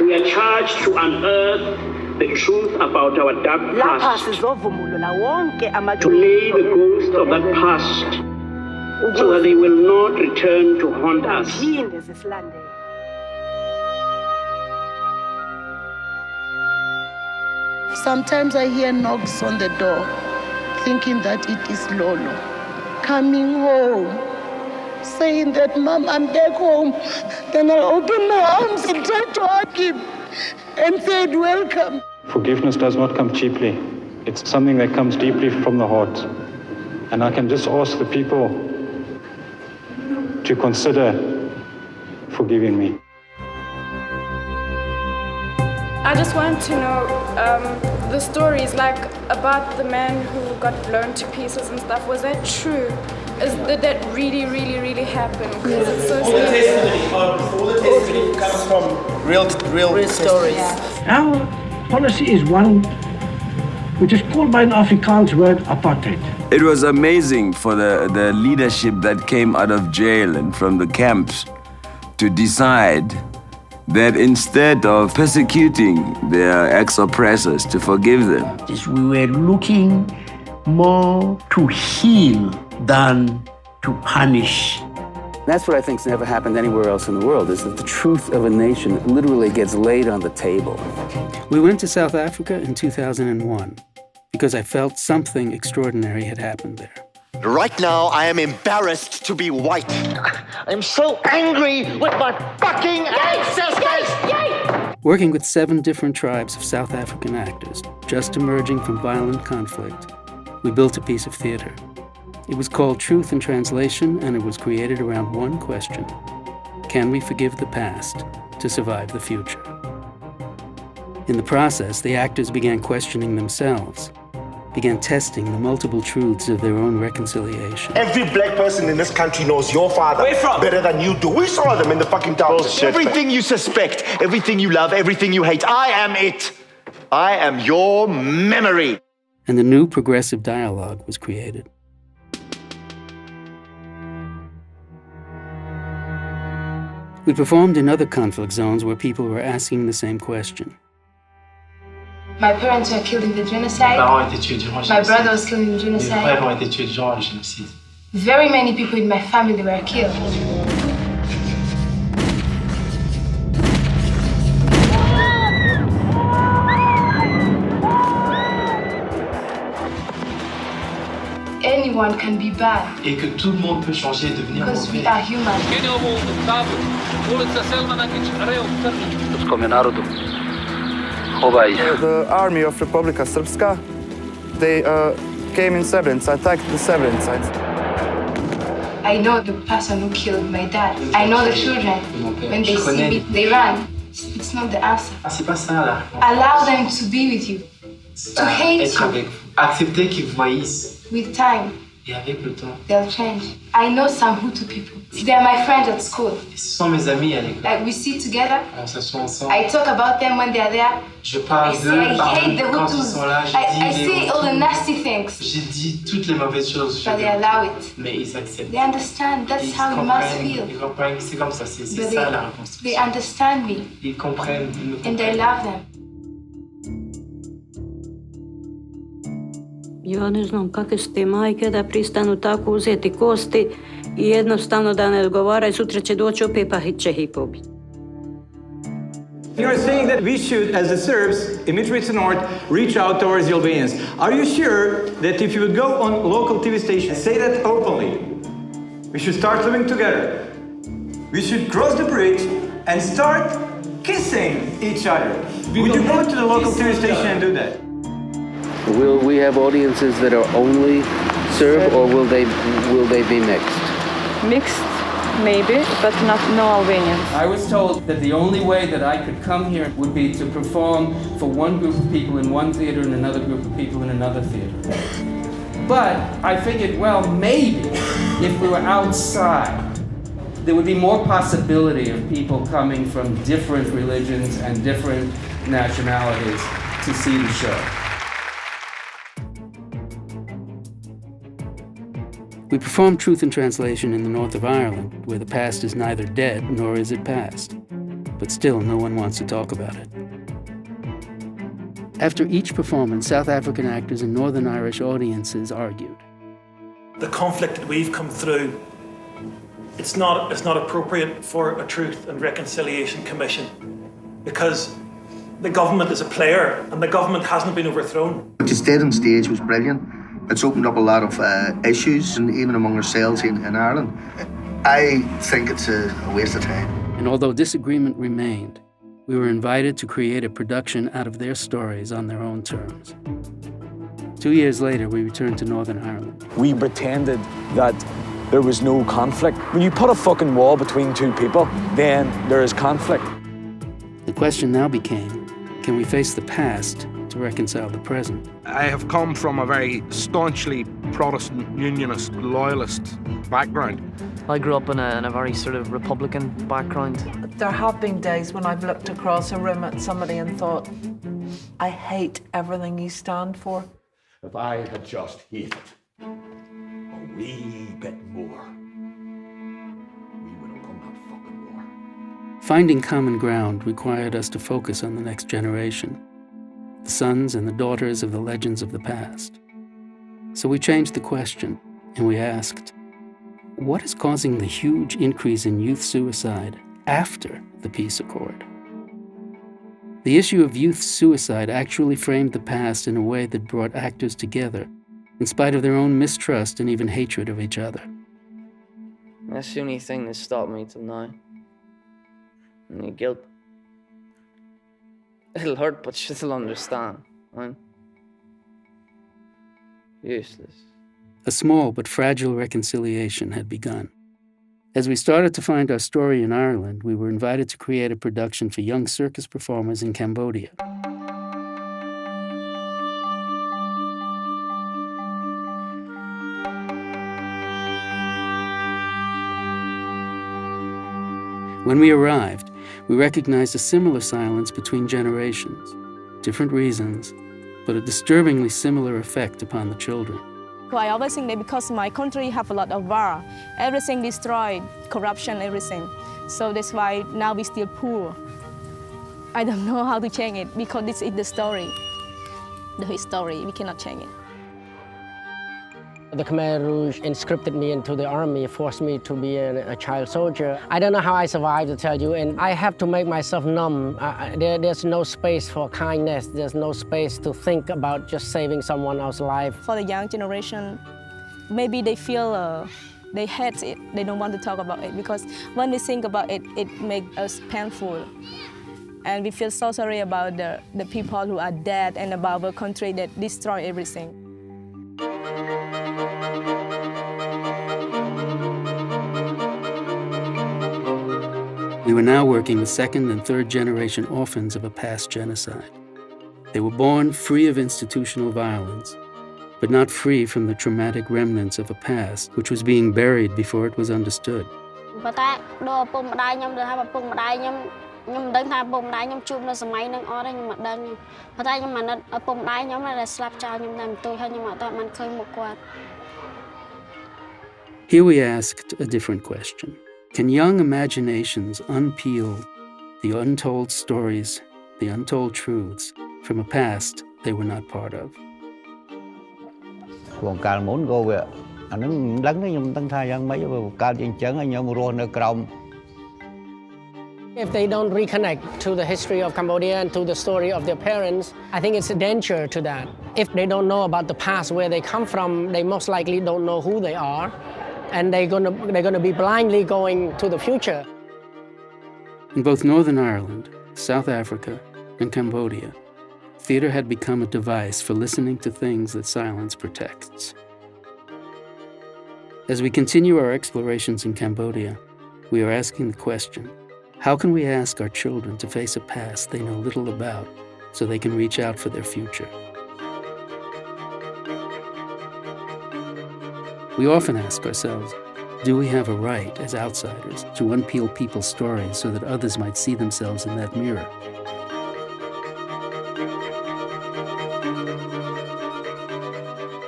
We are charged to unearth the truth about our dark past, to lay the ghost of that past so that they will not return to haunt us. Sometimes I hear knocks on the door, thinking that it is Lolo coming home, saying that, Mom, I'm back home. Then I'll open my arms and try to hug him and say, welcome. Forgiveness does not come cheaply. It's something that comes deeply from the heart. And I can just ask the people to consider forgiving me. I just want to know the stories, like about the man who got blown to pieces and stuff. Was that true? Did that really happen? Because it's so sad. All the testimony comes from real stories. Yeah. Our policy is one which is called by an Afrikaans word, apartheid. It was amazing for the leadership that came out of jail and from the camps to decide that instead of persecuting their ex-oppressors, to forgive them. We were looking more to heal than to punish. That's what I think's never happened anywhere else in the world, is that the truth of a nation literally gets laid on the table. We went to South Africa in 2001 because I felt something extraordinary had happened there. Right now, I am embarrassed to be white. I'm so angry with my fucking ancestors! Working with 7 different tribes of South African actors, just emerging from violent conflict, we built a piece of theater. It was called Truth in Translation, and it was created around one question: can we forgive the past to survive the future? In the process, the actors began questioning themselves, began testing the multiple truths of their own reconciliation. Every black person in this country knows your father better than you do. We saw them in the fucking towns. Everything you suspect, everything you love, everything you hate, I am it. I am your memory. And the new progressive dialogue was created. We performed in other conflict zones where people were asking the same question. My parents were killed in the genocide. My brother was killed in the genocide. Very many people in my family were killed. Anyone can be bad. Et que tout le monde peut changer et devenir mauvais. Because we are human. The army of Republika Srpska, they came in Srebrenica, attacked the Srebrenica. I know the person who killed my dad. I know the children. When they see me, they run. It's not the answer. C'est pas ça la réponse. Allow them to be with you. To hate Être avec vous. Accepter qu'ils vous haïssent. With time. Et avec le temps. They'll change. I know some Hutu people. They're my friends at school. Ce sont mes amis à l'école. Like we sit together. On s'assoit ensemble. I talk about them when they're there. Je parle d'eux quand ils sont là. I say all the nasty things. J'ai dit toutes les mauvaises choses. But they allow it. Mais ils acceptent. They understand. That's how you must feel. Ils comprennent. C'est comme ça. C'est ça la reconstruction. They understand me. Ils comprennent. Ils me comprennent. And I love them. Ja ne znam kakve su te majke da pristanu tako uzeti kosti i jednostavno da ne odgovaraju, sutra će doći opet pa će ih pobiti. You are saying that we should, as the Serbs in Mitrovica North, reach out towards the Albanians. Are you sure that if you would go on local TV station and say that openly, we should start living together, we should cross the bridge and start kissing each other? Would you go to the local TV station and do that? Will we have audiences that are only Serb, or will they be mixed? Mixed, maybe, but no Albanians. I was told that the only way that I could come here would be to perform for one group of people in one theater and another group of people in another theater. But I figured, well, maybe if we were outside, there would be more possibility of people coming from different religions and different nationalities to see the show. We performed Truth in Translation in the north of Ireland, where the past is neither dead nor is it past. but still no one wants to talk about it. After each performance, South African actors and Northern Irish audiences argued. The conflict that we've come through, it's not appropriate for a Truth and Reconciliation Commission because the government is a player and the government hasn't been overthrown. What you did on stage was brilliant. It's opened up a lot of issues, and even among ourselves in Ireland. I think it's a waste of time. And although disagreement remained, we were invited to create a production out of their stories on their own terms. 2 years later, we returned to Northern Ireland. We pretended that there was no conflict. When you put a fucking wall between two people, then there is conflict. The question now became, can we face the past to reconcile the present? I have come from a very staunchly Protestant, Unionist, loyalist background. I grew up in a very sort of Republican background. There have been days when I've looked across a room at somebody and thought, I hate everything you stand for. If I had just hated a wee bit more, we would have won that fucking war. Finding common ground required us to focus on the next generation, the sons and the daughters of the legends of the past. So we changed the question, and we asked, what is causing the huge increase in youth suicide after the peace accord? The issue of youth suicide actually framed the past in a way that brought actors together, in spite of their own mistrust and even hatred of each other. That's the only thing that stopped me till now. And the guilt. It'll hurt, but she'll understand. Right? Useless. A small but fragile reconciliation had begun. As we started to find our story in Ireland, we were invited to create a production for young circus performers in Cambodia. When we arrived, we recognized a similar silence between generations, different reasons, but a disturbingly similar effect upon the children. I always think that because my country have a lot of war, everything destroyed, corruption, everything. So that's why now we still poor. I don't know how to change it because this is the story, the history. We cannot change it. The Khmer Rouge inscripted me into the army, forced me to be a child soldier. I don't know how I survived, to tell you, and I have to make myself numb. There's no space for kindness. There's no space to think about just saving someone else's life. For the young generation, maybe they feel they hate it. They don't want to talk about it because when we think about it, it makes us painful. And we feel so sorry about the people who are dead and about the country that destroy everything. We were now working with second and third generation orphans of a past genocide. They were born free of institutional violence, but not free from the traumatic remnants of a past which was being buried before it was understood. Here we asked a different question. Can young imaginations unpeel the untold stories, the untold truths from a past they were not part of? If they don't reconnect to the history of Cambodia and to the story of their parents, I think it's a danger to that. If they don't know about the past, where they come from, they most likely don't know who they are. And they're gonna be blindly going to the future. In both Northern Ireland, South Africa, and Cambodia, theater had become a device for listening to things that silence protects. As we continue our explorations in Cambodia, we are asking the question, how can we ask our children to face a past they know little about so they can reach out for their future? We often ask ourselves, do we have a right as outsiders to unpeel people's stories so that others might see themselves in that mirror?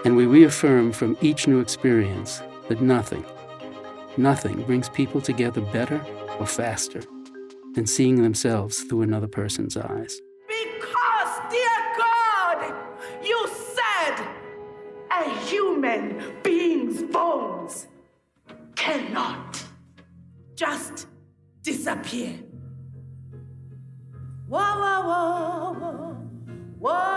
And we reaffirm from each new experience that nothing brings people together better or faster than seeing themselves through another person's eyes. Because, dear God, you said a human being's bones cannot just disappear. Whoa, whoa, whoa, whoa, whoa.